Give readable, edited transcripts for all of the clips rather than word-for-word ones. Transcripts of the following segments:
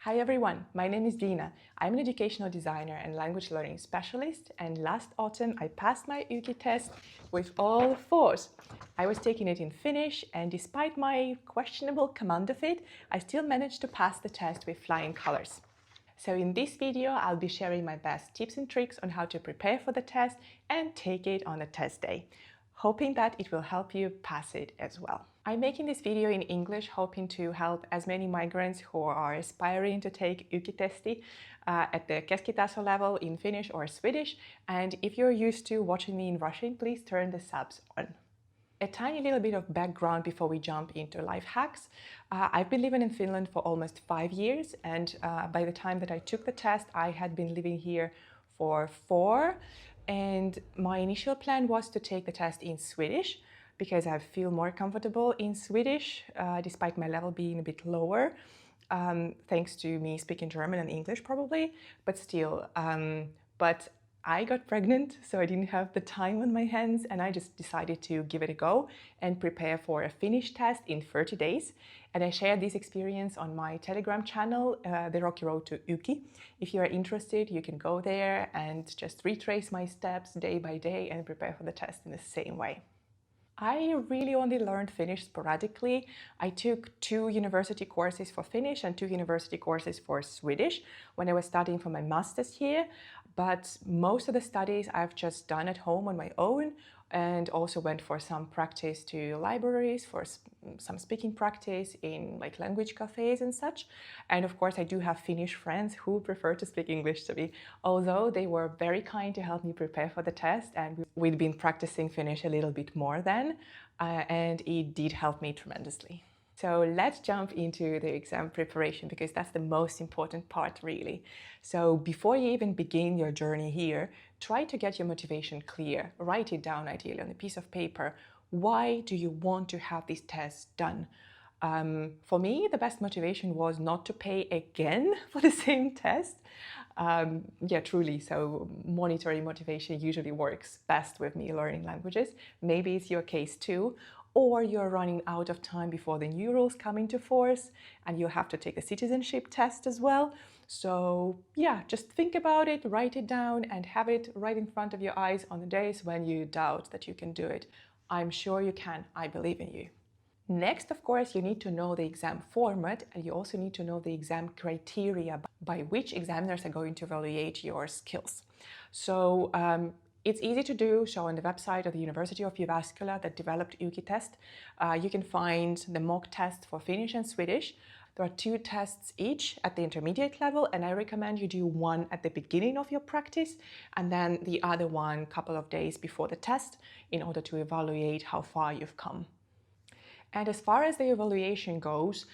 Hi everyone, my name is Dina. I'm an educational designer and language learning specialist, and last autumn I passed my YKI test with all fours. I was taking it in Finnish, and despite my questionable command of it, I still managed to pass the test with flying colors. So in this video, I'll be sharing my best tips and tricks on how to prepare for the test and take it on the test day, hoping that it will help you pass it as well. I'm making this video in English, hoping to help as many migrants who are aspiring to take YKI at the keskitaso level in Finnish or Swedish. And if you're used to watching me in Russian, please turn the subs on. A tiny little bit of background before we jump into life hacks. I've been living in Finland for almost 5 years, and by the time that I took the test, I had been living here for 4. And my initial plan was to take the test in Swedish because I feel more comfortable in Swedish, despite my level being a bit lower, thanks to me speaking German and English probably, but still. But I got pregnant, so I didn't have the time on my hands, and I just decided to give it a go and prepare for a Finnish test in 30 days. And I shared this experience on my Telegram channel, The Rocky Road to YKI. If you are interested, you can go there and just retrace my steps day by day and prepare for the test in the same way. I really only learned Finnish sporadically. I took 2 university courses for Finnish and 2 university courses for Swedish when I was studying for my master's here, but most of the studies I've just done at home on my own, and also went for some practice to libraries for some speaking practice in like language cafes and such. And of course I do have Finnish friends who prefer to speak English to me, although they were very kind to help me prepare for the test, and we'd been practicing Finnish a little bit more then, and it did help me tremendously. So let's jump into the exam preparation, because that's the most important part really. So before you even begin your journey here, try to get your motivation clear. Write it down ideally on a piece of paper. Why do you want to have this test done? For me, the best motivation was not to pay again for the same test. Yeah, truly. So monetary motivation usually works best with me learning languages. Maybe it's your case too. Or you're running out of time before the new rules come into force and you have to take a citizenship test as well. So yeah, just think about it, write it down, and have it right in front of your eyes on the days when you doubt that you can do it. I'm sure you can. I believe in you. Next, of course, you need to know the exam format, and you also need to know the exam criteria by which examiners are going to evaluate your skills. So it's easy to do. So on the website of the University of Jyväskylä that developed YKI test, you can find the mock test for Finnish and Swedish. There are 2 tests each at the intermediate level, and I recommend you do one at the beginning of your practice and then the other one a couple of days before the test in order to evaluate how far you've come. And as far as the evaluation goes,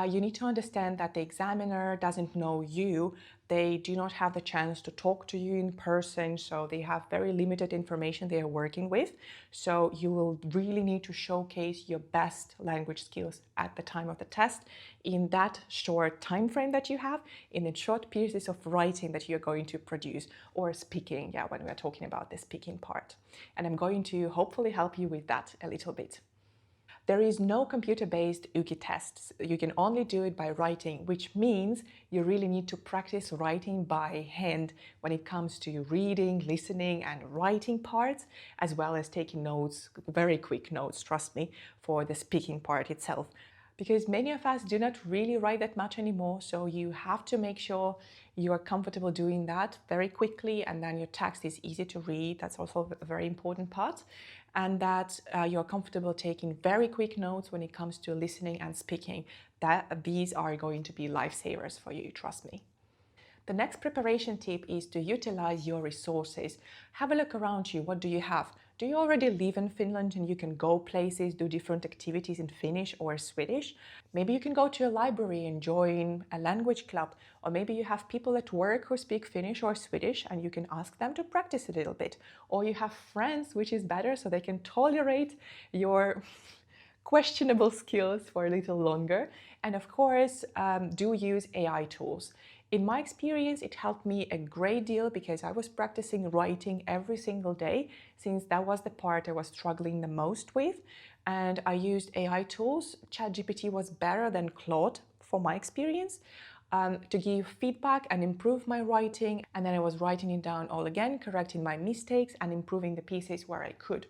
you need to understand that the examiner doesn't know you. They do not have the chance to talk to you in person, so they have very limited information they are working with. So you will really need to showcase your best language skills at the time of the test in that short time frame that you have, in the short pieces of writing that you're going to produce, or speaking, yeah, when we're talking about the speaking part. And I'm going to hopefully help you with that a little bit. There is no computer-based YKI tests. You can only do it by writing, which means you really need to practice writing by hand when it comes to reading, listening, and writing parts, as well as taking notes, very quick notes, trust me, for the speaking part itself. Because many of us do not really write that much anymore, so you have to make sure you are comfortable doing that very quickly, and then your text is easy to read. That's also a very important part. And that you're comfortable taking very quick notes when it comes to listening and speaking. These are going to be lifesavers for you, trust me. The next preparation tip is to utilize your resources. Have a look around you. What do you have? Do you already live in Finland and you can go places, do different activities in Finnish or Swedish? Maybe you can go to a library and join a language club. Or maybe you have people at work who speak Finnish or Swedish and you can ask them to practice a little bit. Or you have friends, which is better, so they can tolerate your questionable skills for a little longer. And of course, do use AI tools. In my experience, it helped me a great deal because I was practicing writing every single day, since that was the part I was struggling the most with. And I used AI tools. ChatGPT was better than Claude for my experience. to give feedback and improve my writing. And then I was writing it down all again, correcting my mistakes and improving the pieces where I could.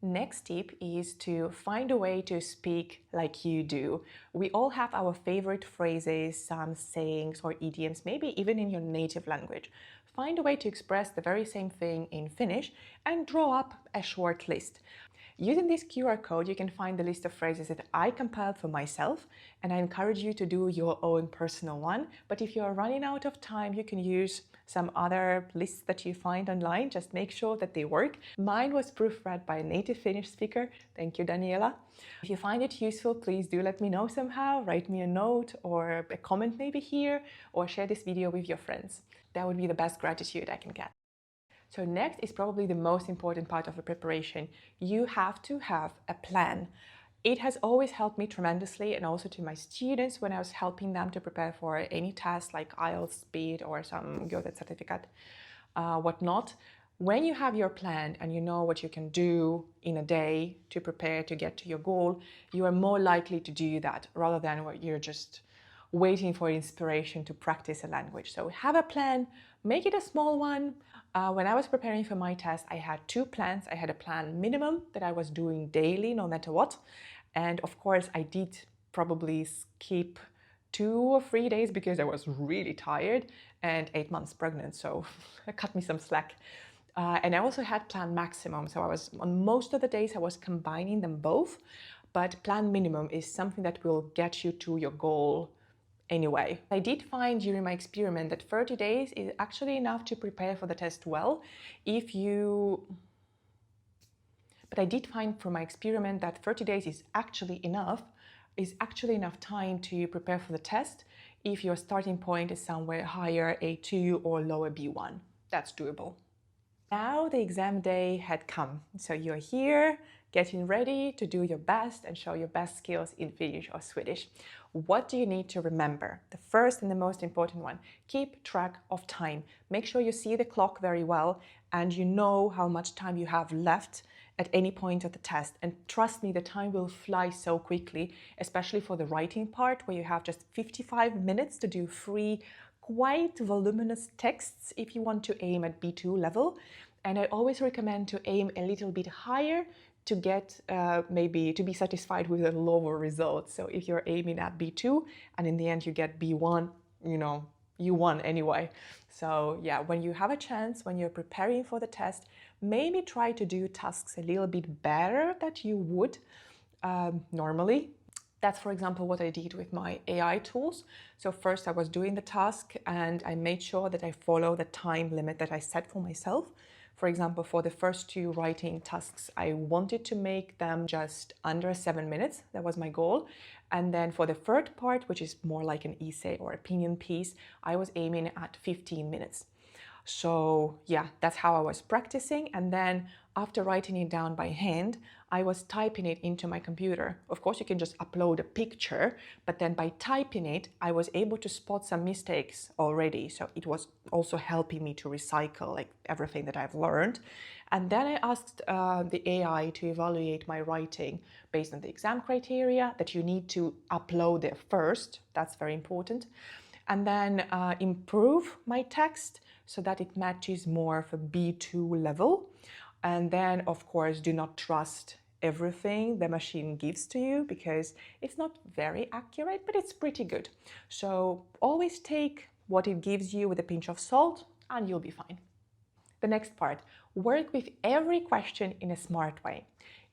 Next tip is to find a way to speak like you do. We all have our favorite phrases, some sayings or idioms, maybe even in your native language. Find a way to express the very same thing in Finnish and draw up a short list. Using this QR code, you can find the list of phrases that I compiled for myself, and I encourage you to do your own personal one. But if you're running out of time, you can use some other lists that you find online. Just make sure that they work. Mine was proofread by a native Finnish speaker. Thank you, Daniela. If you find it useful, please do let me know somehow. Write me a note or a comment maybe here, or share this video with your friends. That would be the best gratitude I can get. So next is probably the most important part of the preparation. You have to have a plan. It has always helped me tremendously, and also to my students when I was helping them to prepare for any test like IELTS speed or some Goethe certificate, whatnot. When you have your plan and you know what you can do in a day to prepare to get to your goal, you are more likely to do that rather than what you're just waiting for inspiration to practice a language. So have a plan, make it a small one. When I was preparing for my test, I had two plans. I had a plan minimum that I was doing daily, no matter what. And of course, I did probably skip 2 or 3 days because I was really tired and 8 months pregnant. So it cut me some slack. And I also had plan maximum. So I was on most of the days, I was combining them both. But plan minimum is something that will get you to your goal anyway. I did find during my experiment that 30 days is actually enough to prepare for the test well. But I did find from my experiment that 30 days is actually enough time to prepare for the test if your starting point is somewhere higher, A2 or lower B1. That's doable. Now the exam day had come, so you're here getting ready to do your best and show your best skills in Finnish or Swedish. What do you need to remember? The first and the most important one, keep track of time. Make sure you see the clock very well and you know how much time you have left at any point of the test. And trust me, the time will fly so quickly, especially for the writing part where you have just 55 minutes to do 3 quite voluminous texts if you want to aim at B2 level. And I always recommend to aim a little bit higher to get maybe to be satisfied with a lower result. So if you're aiming at B2 and in the end you get B1, you won anyway. So yeah, when you have a chance, when you're preparing for the test, maybe try to do tasks a little bit better than you would normally. That's, for example, what I did with my AI tools. So first I was doing the task and I made sure that I follow the time limit that I set for myself. For example, for the first 2 writing tasks, I wanted to make them just under 7 minutes. That was my goal. And then for the third part, which is more like an essay or opinion piece, I was aiming at 15 minutes. So yeah, that's how I was practicing. And then after writing it down by hand, I was typing it into my computer. Of course, you can just upload a picture, but then by typing it, I was able to spot some mistakes already. So it was also helping me to recycle like everything that I've learned. And then I asked the AI to evaluate my writing based on the exam criteria that you need to upload there first. That's very important. And then improve my text so that it matches more of a B2 level. And then, of course, do not trust everything the machine gives to you because it's not very accurate, but it's pretty good. So always take what it gives you with a pinch of salt and you'll be fine. The next part, work with every question in a smart way.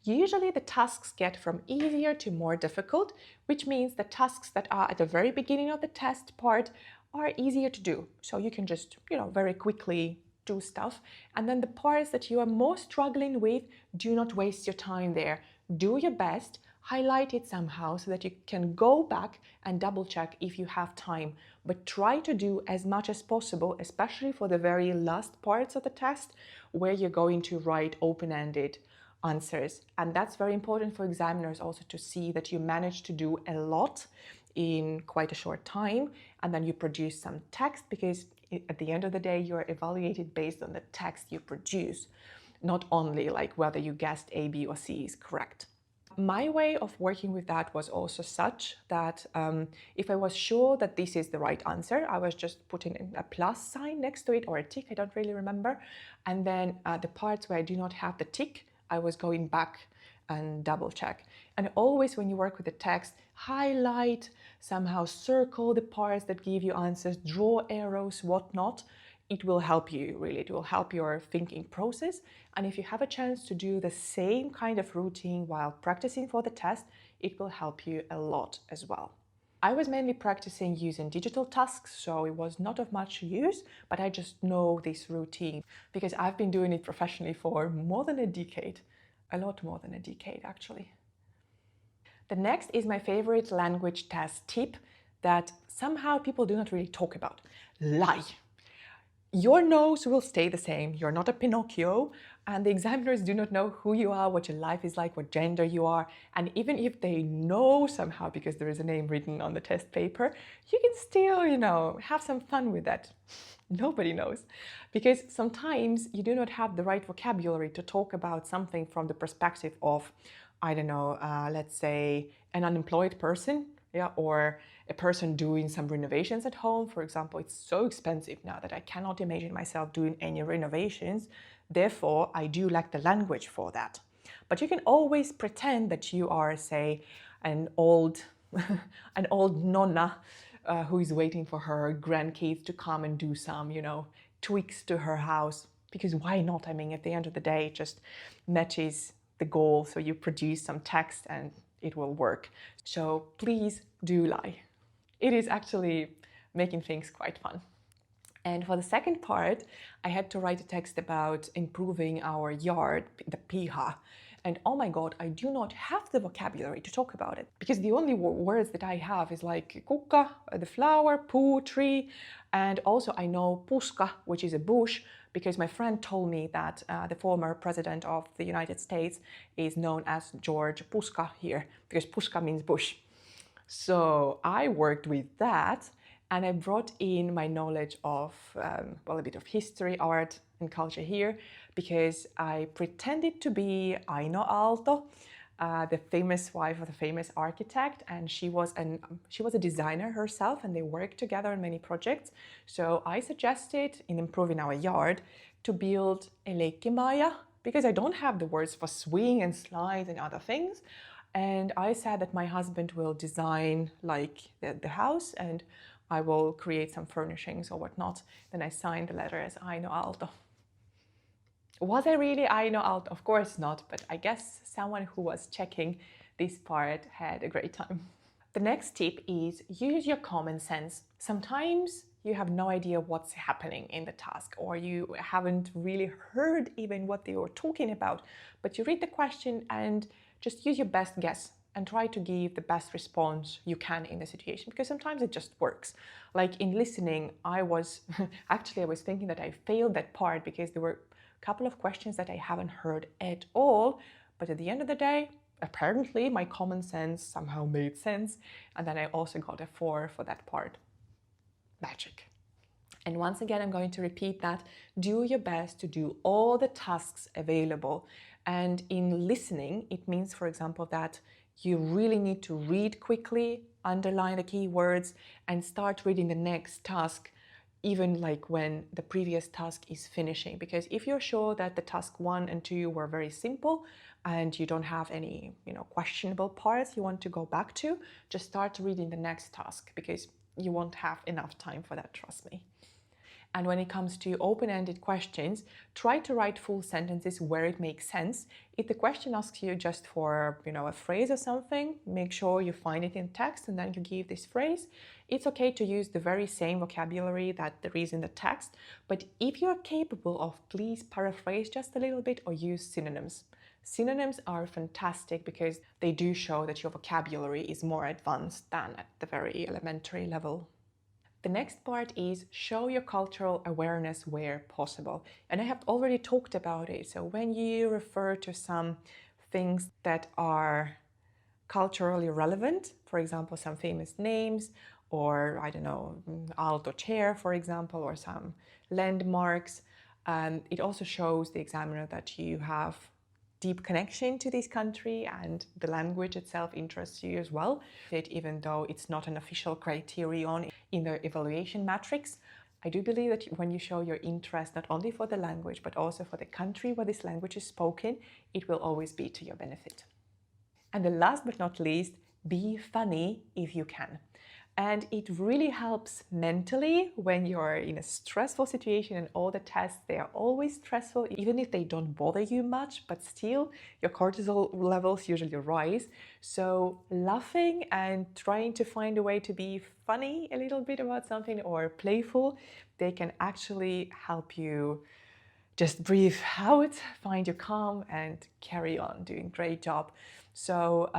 Usually the tasks get from easier to more difficult, which means the tasks that are at the very beginning of the test part are easier to do. So you can just, very quickly do stuff. And then the parts that you are more struggling with, do not waste your time there. Do your best, highlight it somehow so that you can go back and double check if you have time. But try to do as much as possible, especially for the very last parts of the test where you're going to write open-ended answers. And that's very important for examiners also to see that you manage to do a lot in quite a short time and then you produce some text, because at the end of the day you're evaluated based on the text you produce, not only like whether you guessed A, B or C is correct. My way of working with that was also such that if I was sure that this is the right answer, I was just putting a plus sign next to it or a tick, I don't really remember. And then the parts where I do not have the tick, I was going back and double check. And always when you work with the text, highlight, somehow circle the parts that give you answers, draw arrows, whatnot. It will help you, really. It will help your thinking process. And if you have a chance to do the same kind of routine while practicing for the test, it will help you a lot as well. I was mainly practicing using digital tasks, so it was not of much use, but I just know this routine because I've been doing it professionally for more than a decade. A lot more than a decade, actually. The next is my favorite language test tip that somehow people do not really talk about. Lie. Your nose will stay the same. You're not a Pinocchio, and the examiners do not know who you are, what your life is like, what gender you are. And even if they know somehow, because there is a name written on the test paper, you can still, have some fun with that. Nobody knows. Because sometimes you do not have the right vocabulary to talk about something from the perspective of, I don't know, let's say an unemployed person, or a person doing some renovations at home. For example, it's so expensive now that I cannot imagine myself doing any renovations. Therefore, I do lack the language for that. But you can always pretend that you are, say, an old nonna who is waiting for her grandkids to come and do some, tweaks to her house. Because why not? I mean, at the end of the day, it just matches the goal. So you produce some text and it will work. So please do lie. It is actually making things quite fun. And for the second part, I had to write a text about improving our yard, the piha. And oh my God, I do not have the vocabulary to talk about it because the only words that I have is like kukka, the flower, puu, tree. And also I know puska, which is a bush, because my friend told me that the former president of the United States is known as George Puska here, because puska means bush. So I worked with that and I brought in my knowledge of, a bit of history, art and culture here, because I pretended to be Aino Aalto, the famous wife of the famous architect, and she was a designer herself, and they worked together on many projects. So I suggested, in improving our yard, to build a leikkimaaja, because I don't have the words for swing and slide and other things. And I said that my husband will design like the house and I will create some furnishings or whatnot. Then I signed the letter as Aino Aalto. Was I really Aino Aalto? Of course not, but I guess someone who was checking this part had a great time. The next tip is use your common sense. Sometimes you have no idea what's happening in the task, or you haven't really heard even what they were talking about, but you read the question and just use your best guess and try to give the best response you can in the situation, because sometimes it just works. Like in listening, I was thinking that I failed that part because there were a couple of questions that I haven't heard at all, but at the end of the day, apparently my common sense somehow made sense, and then I also got a 4 for that part. Magic. And once again, I'm going to repeat that. Do your best to do all the tasks available. And in listening, it means, for example, that you really need to read quickly, underline the key words, and start reading the next task, even like when the previous task is finishing. Because if you're sure that the task 1 and 2 were very simple and you don't have any, questionable parts you want to go back to, just start reading the next task, because you won't have enough time for that, trust me. And when it comes to open-ended questions, try to write full sentences where it makes sense. If the question asks you just for, a phrase or something, make sure you find it in text and then you give this phrase. It's okay to use the very same vocabulary that there is in the text, but if you're capable of, please paraphrase just a little bit or use synonyms. Synonyms are fantastic because they do show that your vocabulary is more advanced than at the very elementary level. The next part is show your cultural awareness where possible. And I have already talked about it. So when you refer to some things that are culturally relevant, for example, some famous names, or I don't know, Aalto chair, for example, or some landmarks, it also shows the examiner that you have deep connection to this country and the language itself interests you as well. Even though it's not an official criterion in the evaluation matrix, I do believe that when you show your interest not only for the language but also for the country where this language is spoken, it will always be to your benefit. And the last but not least, be funny if you can. And it really helps mentally when you're in a stressful situation, and all the tests, they are always stressful, even if they don't bother you much, but still your cortisol levels usually rise. So laughing and trying to find a way to be funny a little bit about something or playful, they can actually help you just breathe out, find your calm, and carry on doing a great job. So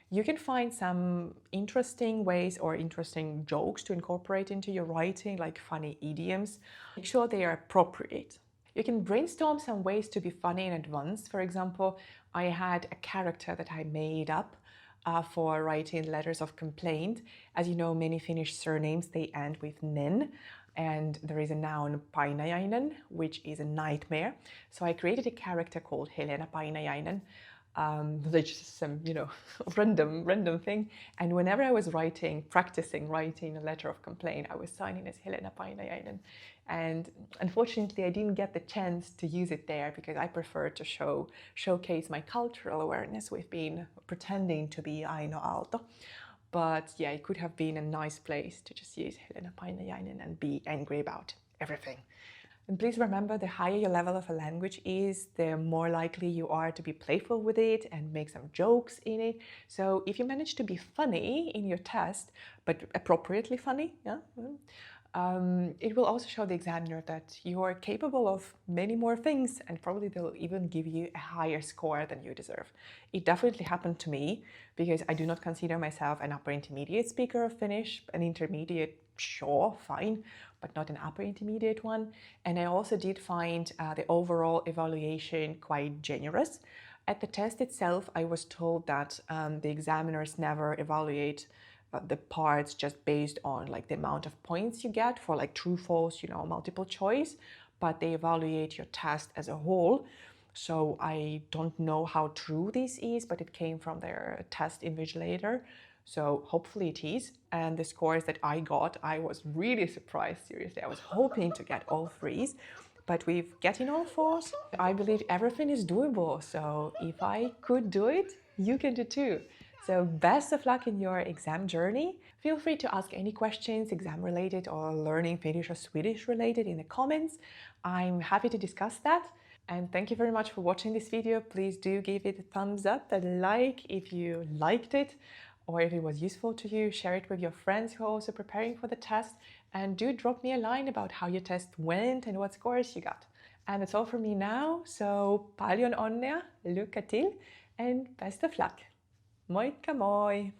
you can find some interesting ways or interesting jokes to incorporate into your writing, like funny idioms. Make sure they are appropriate. You can brainstorm some ways to be funny in advance. For example, I had a character that I made up for writing letters of complaint. As you know, many Finnish surnames, they end with nen. And there is a noun painajainen, which is a nightmare. So I created a character called Helena Painajainen. That's just some, random thing. And whenever I was practicing writing a letter of complaint, I was signing as Helena Painajainen. And unfortunately, I didn't get the chance to use it there because I prefer to showcase my cultural awareness with pretending to be Aino Aalto. But yeah, it could have been a nice place to just use Helena Painajainen and be angry about everything. And please remember, the higher your level of a language is, the more likely you are to be playful with it and make some jokes in it. So if you manage to be funny in your test, but appropriately funny, it will also show the examiner that you are capable of many more things, and probably they'll even give you a higher score than you deserve. It definitely happened to me because I do not consider myself an upper intermediate speaker of Finnish, an intermediate, sure, fine, but not an upper intermediate one. And I also did find the overall evaluation quite generous. At the test itself, I was told that the examiners never evaluate the parts just based on like the amount of points you get for like true, false, multiple choice, but they evaluate your test as a whole. So I don't know how true this is, but it came from their test invigilator. So hopefully it is. And the scores that I got, I was really surprised, seriously. I was hoping to get all threes, but with getting all fours, I believe everything is doable. So if I could do it, you can do too. So best of luck in your exam journey. Feel free to ask any questions, exam related or learning Finnish or Swedish related, in the comments. I'm happy to discuss that. And thank you very much for watching this video. Please do give it a thumbs up, a like if you liked it, or if it was useful to you. Share it with your friends who are also preparing for the test. And do drop me a line about how your test went and what scores you got. And that's all from me now. So paljon onnea, lycka till, and best of luck. Moikka moi!